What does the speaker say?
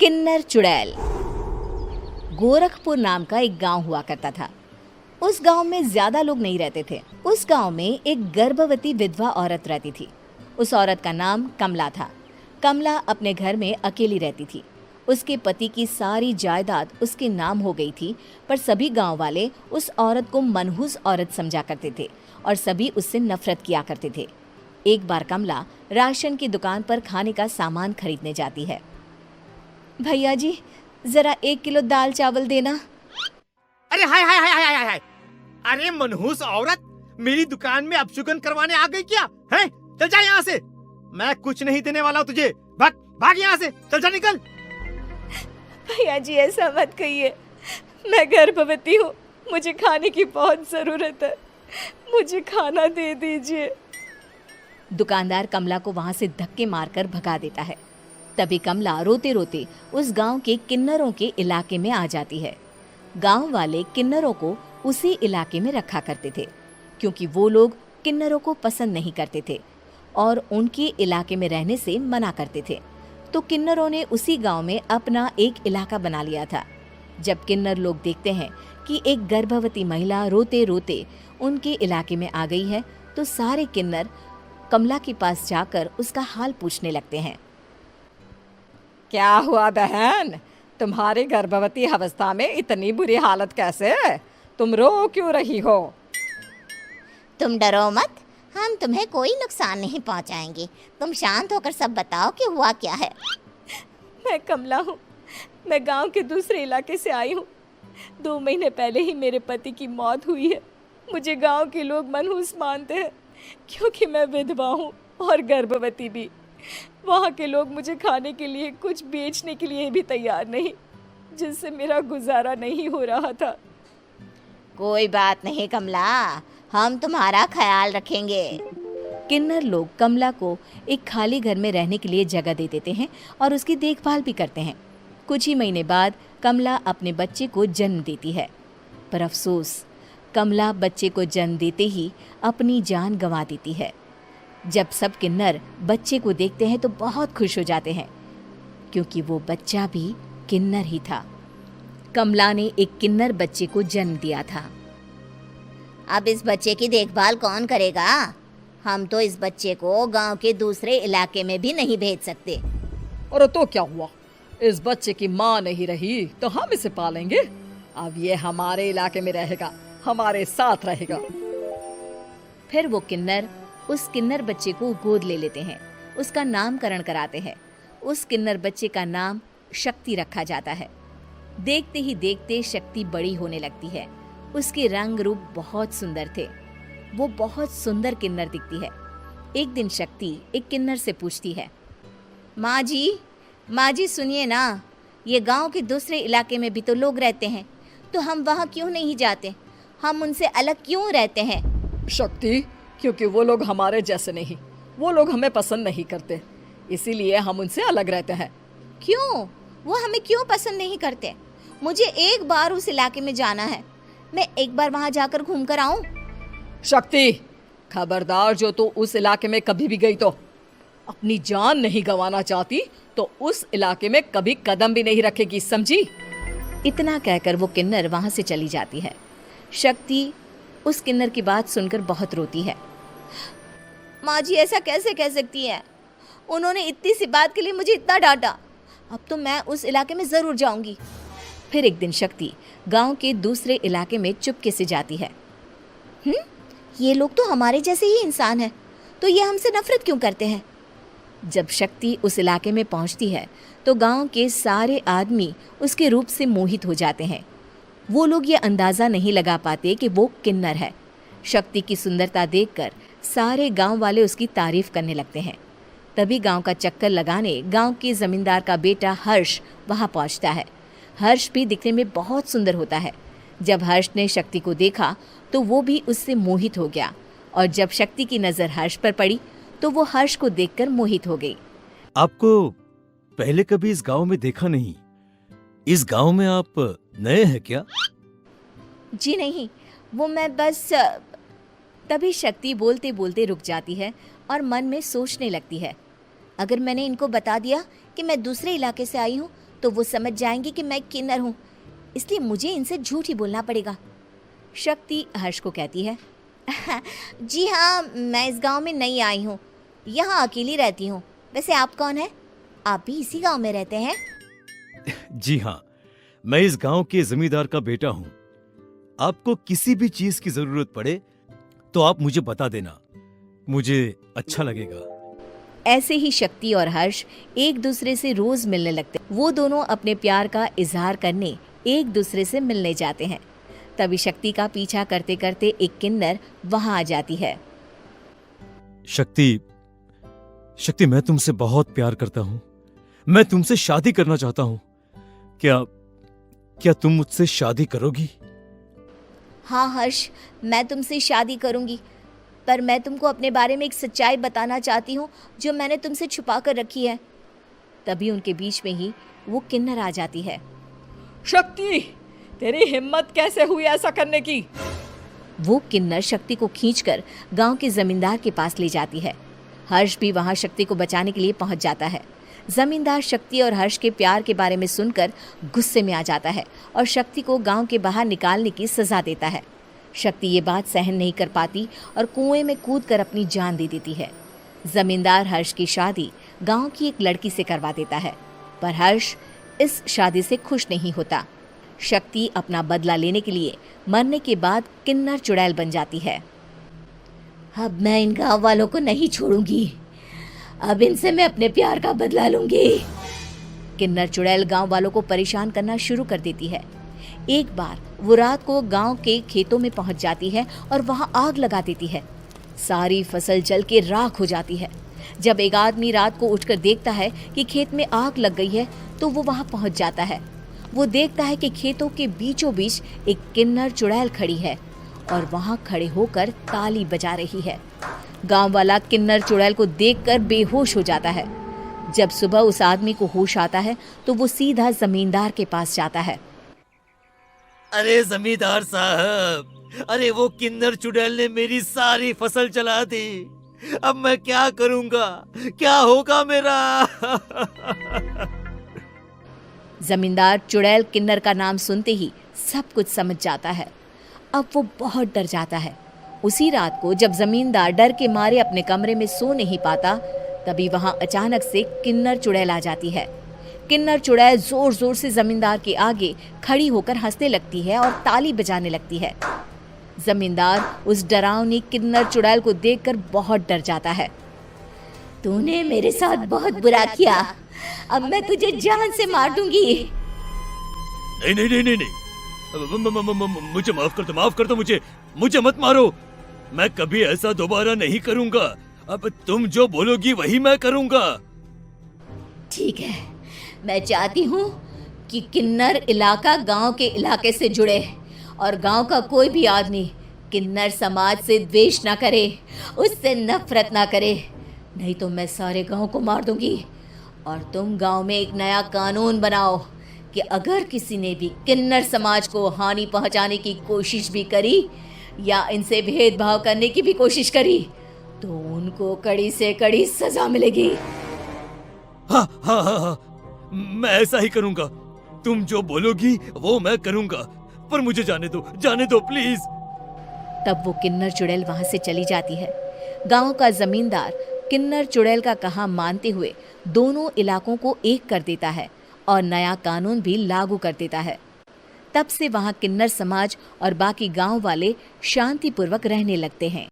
किन्नर चुड़ैल। गोरखपुर नाम का एक गांव हुआ करता था। उस गांव में ज्यादा लोग नहीं रहते थे। उस गांव में एक गर्भवती विधवा औरत रहती थी। उस औरत का नाम कमला था। कमला अपने घर में अकेली रहती थी। उसके पति की सारी जायदाद उसके नाम हो गई थी, पर सभी गांव वाले उस औरत को मनहूस औरत समझा करते थे और सभी उससे नफरत किया करते थे। एक बार कमला राशन की दुकान पर खाने का सामान खरीदने जाती है। भैया जी, जरा 1 किलो दाल चावल देना। अरे हाय हाय हाय हाय हाय हाय! अरे मनहूस औरत, मेरी दुकान में अपशुगन करवाने आ गई क्या? हैं? चल जा यहाँ से। मैं कुछ नहीं देने वाला हूँ तुझे। भाग भाग यहाँ से, चल जा, निकल। भैया जी, ऐसा मत कहिए। मैं गर्भवती हूँ, मुझे खाने की बहुत जरूरत है। मुझे खाना दे दीजिए। दुकानदार कमला को वहां से धक्के मारकर भगा देता है। तभी कमला रोते रोते उस गांव के किन्नरों के इलाके में आ जाती है। गांव वाले किन्नरों को उसी इलाके में रखा करते थे, क्योंकि वो लोग किन्नरों को पसंद नहीं करते थे और उनके इलाके में रहने से मना करते थे। तो किन्नरों ने उसी गांव में अपना एक इलाका बना लिया था। जब किन्नर लोग देखते हैं कि एक गर्भवती महिला रोते रोते उनके इलाके में आ गई है, तो सारे किन्नर कमला के पास जाकर उसका हाल पूछने लगते हैं। क्या हुआ बहन, तुम्हारी गर्भवती अवस्था में इतनी बुरी हालत कैसे? तुम रो क्यों रही हो? तुम डरो मत, हम तुम्हें कोई नुकसान नहीं पहुंचाएंगे। तुम शांत होकर सब बताओ कि हुआ क्या है। मैं कमला हूँ। मैं गांव के दूसरे इलाके से आई हूँ। 2 महीने पहले ही मेरे पति की मौत हुई है। मुझे गांव के लोग मनहूस मानते हैं, क्योंकि मैं विधवा हूँ और गर्भवती भी। वहाँ के लोग मुझे खाने के लिए कुछ बेचने के लिए भी तैयार नहीं, जिससे मेरा गुजारा नहीं हो रहा था। कोई बात नहीं कमला, हम तुम्हारा ख्याल रखेंगे। किन्नर लोग कमला को एक खाली घर में रहने के लिए जगह दे देते हैं और उसकी देखभाल भी करते हैं। कुछ ही महीने बाद कमला अपने बच्चे को जन्म देती है, पर अफसोस, कमला बच्चे को जन्म देते ही अपनी जान गंवा देती है। जब सब किन्नर बच्चे को देखते हैं तो बहुत खुश हो जाते हैं, क्योंकि वो बच्चा भी किन्नर ही था। कमला ने एक किन्नर बच्चे को जन्म दिया था। अब इस बच्चे की देखभाल कौन करेगा? हम तो इस बच्चे को गांव के दूसरे इलाके में भी नहीं भेज सकते। और तो क्या हुआ, इस बच्चे की माँ नहीं रही तो हम इसे पालेंगे। अब ये हमारे इलाके में रहेगा, हमारे साथ रहेगा। फिर वो किन्नर उस किन्नर बच्चे को गोद ले लेते हैं, उसका नामकरण कराते हैं। उस किन्नर बच्चे का नाम शक्ति रखा जाता है। देखते ही देखते शक्ति बड़ी होने लगती है। उसके रंग रूप बहुत सुंदर थे। वो बहुत सुंदर किन्नर दिखती है। एक दिन शक्ति एक किन्नर से पूछती है, माँ जी सुनिए ना, ये गांव के दूसरे इलाके में भी तो लोग रहते हैं, तो हम वहाँ क्यों नहीं जाते? हम उनसे अलग क्यों रहते हैं? शक्ति, क्योंकि वो लोग हमारे जैसे नहीं, वो लोग हमें पसंद नहीं करते, इसीलिए हम उनसे अलग रहते हैं। क्यों? वो हमें क्यों पसंद नहीं करते? मुझे एक बार उस इलाके में जाना है। मैं एक बार वहाँ जाकर घूम कर आऊँ। शक्ति, खबरदार, जो तू उस इलाके में कभी भी गई तो अपनी जान नहीं गंवाना चाहती तो उस इलाके में कभी कदम भी नहीं रखेगी, समझी? इतना कहकर वो किन्नर वहाँ से चली जाती है। शक्ति उस किन्नर की बात सुनकर बहुत रोती है। माँ जी, ऐसा कैसे कह सकती हैं? उन्होंने इतनी सी बात के लिए मुझे इतना डांटा। अब तो मैं उस इलाके में ज़रूर जाऊंगी। फिर एक दिन शक्ति गांव के दूसरे इलाके में चुपके से जाती है। ये लोग तो हमारे जैसे ही इंसान हैं, तो ये हमसे नफरत क्यों करते हैं? जब शक्ति उस इलाके में पहुंचती है तो गांव के सारे आदमी उसके रूप से मोहित हो जाते हैं। वो लोग ये अंदाज़ा नहीं लगा पाते कि वो किन्नर है। शक्ति की सुंदरता देखकर सारे गांव वाले उसकी तारीफ करने लगते हैं। तभी गांव का चक्कर लगाने गांव के जमींदार का बेटा हर्ष वहां पहुंचता है। हर्ष भी दिखने में बहुत सुंदर होता है। जब हर्ष ने शक्ति को देखा तो वो भी उससे मोहित हो गया, और जब शक्ति की नज़र हर्ष पर पड़ी तो वो हर्ष को देखकर मोहित हो गई। आपको पहले कभी इस गांव में देखा नहीं। इस गांव में आप नए हैं क्या? जी नहीं, वो मैं बस। तभी शक्ति बोलते बोलते रुक जाती है और मन में सोचने लगती है, अगर मैंने इनको बता दिया कि मैं दूसरे इलाके से आई हूँ तो वो समझ जाएंगे कि मैं किन्नर हूँ, इसलिए मुझे इनसे झूठ ही बोलना पड़ेगा। शक्ति हर्ष को कहती है, जी हाँ, मैं इस गांव में नई आई हूँ, यहाँ अकेली रहती हूँ। वैसे आप कौन है? आप भी इसी गांव में रहते हैं? जी हाँ, मैं इस गांव के जमींदार का बेटा हूँ। आपको किसी भी चीज की जरूरत पड़े तो आप मुझे बता देना, मुझे अच्छा लगेगा। ऐसे ही शक्ति और हर्ष एक दूसरे से रोज मिलने लगते। वो दोनों अपने प्यार का इजहार करने एक दूसरे से मिलने जाते हैं। तभी शक्ति का पीछा करते करते एक किन्नर वहां आ जाती है। शक्ति, मैं तुमसे बहुत प्यार करता हूँ। मैं तुमसे शादी करना चाहता हूँ। क्या तुम मुझसे शादी करोगी? हाँ हर्ष, मैं तुमसे शादी करूँगी, पर मैं तुमको अपने बारे में एक सच्चाई बताना चाहती हूँ जो मैंने तुमसे छुपा कर रखी है। तभी उनके बीच में ही वो किन्नर आ जाती है। शक्ति, तेरी हिम्मत कैसे हुई ऐसा करने की? वो किन्नर शक्ति को खींचकर गांव के जमींदार के पास ले जाती है। हर्ष भी वहां शक्ति को बचाने के लिए पहुंच जाता है। जमींदार शक्ति और हर्ष के प्यार के बारे में सुनकर गुस्से में आ जाता है और शक्ति को गांव के बाहर निकालने की सजा देता है। शक्ति ये बात सहन नहीं कर पाती और कुएं में कूदकर अपनी जान दे देती है। जमींदार हर्ष की शादी गांव की एक लड़की से करवा देता है, पर हर्ष इस शादी से खुश नहीं होता। शक्ति अपना बदला लेने के लिए मरने के बाद किन्नर चुड़ैल बन जाती है। अब मैं इन गाँव वालों को नहीं छोड़ूंगी, अब इनसे मैं अपने प्यार का बदला लूंगी। किन्नर चुड़ैल गांव वालों को परेशान करना शुरू कर देती है। एक बार वो रात को गांव के खेतों में पहुंच जाती है और वहां आग लगा देती है। सारी फसल जल के राख हो जाती है। जब एक आदमी रात को उठकर देखता है कि खेत में आग लग गई है तो वो वहां पहुंच जाता है। वो देखता है कि खेतों के बीचों बीच एक किन्नर चुड़ैल खड़ी है और वहां खड़े होकर ताली बजा रही है। गांव वाला किन्नर चुड़ैल को देखकर बेहोश हो जाता है। जब सुबह उस आदमी को होश आता है तो वो सीधा जमींदार के पास जाता है। अरे जमींदार साहब, अरे वो किन्नर चुड़ैल ने मेरी सारी फसल जला दी। अब मैं क्या करूंगा? क्या होगा मेरा? जमींदार चुड़ैल किन्नर का नाम सुनते ही सब कुछ समझ जाता है। अब वो बहुत डर जाता है। उसी रात को जब जमींदार डर के मारे अपने कमरे में सो नहीं पाता, तभी वहां अचानक से किन्नर चुड़ैल आ जाती है। किन्नर चुड़ैल जोर जोर से जमींदार के आगे खड़ी होकर हंसने लगती है और ताली बजाने लगती है। जमींदार उस डरावनी किन्नर चुड़ैल को देखकर बहुत डर जाता है। तूने मेरे साथ बहुत बुरा किया, अब मैं तुझे जान से मार दूंगी। नहीं नहीं नहीं नहीं नहीं, मुझे माफ कर दो, मुझे मत मारो। मैं कभी ऐसा दोबारा नहीं करूंगा। अब तुम जो बोलोगी वही मैं करूंगा। ठीक है, मैं चाहती हूँ कि किन्नर इलाका गांव के इलाके से जुड़े और गांव का कोई भी आदमी किन्नर समाज से द्वेष ना करे, उससे नफरत ना करे, नहीं तो मैं सारे गांव को मार दूंगी। और तुम गांव में एक नया कानून बनाओ कि अगर किसी ने भी किन्नर समाज को हानि पहुंचाने की कोशिश भी करी या इनसे भेदभाव करने की भी कोशिश करी तो उनको कड़ी से कड़ी सजा मिलेगी। हाँ हाँ हाँ हाँ, मैं ऐसा ही करूंगा। तुम जो बोलोगी वो मैं करूंगा, पर मुझे जाने दो प्लीज। तब वो किन्नर चुड़ैल वहां से चली जाती है। गांव का जमींदार किन्नर चुड़ैल का कहा मानते हुए दोनों इलाकों को एक कर देता है और नया कानून भी लागू कर देता है। तब से वहां किन्नर समाज और बाकी गांव वाले शांतिपूर्वक रहने लगते हैं।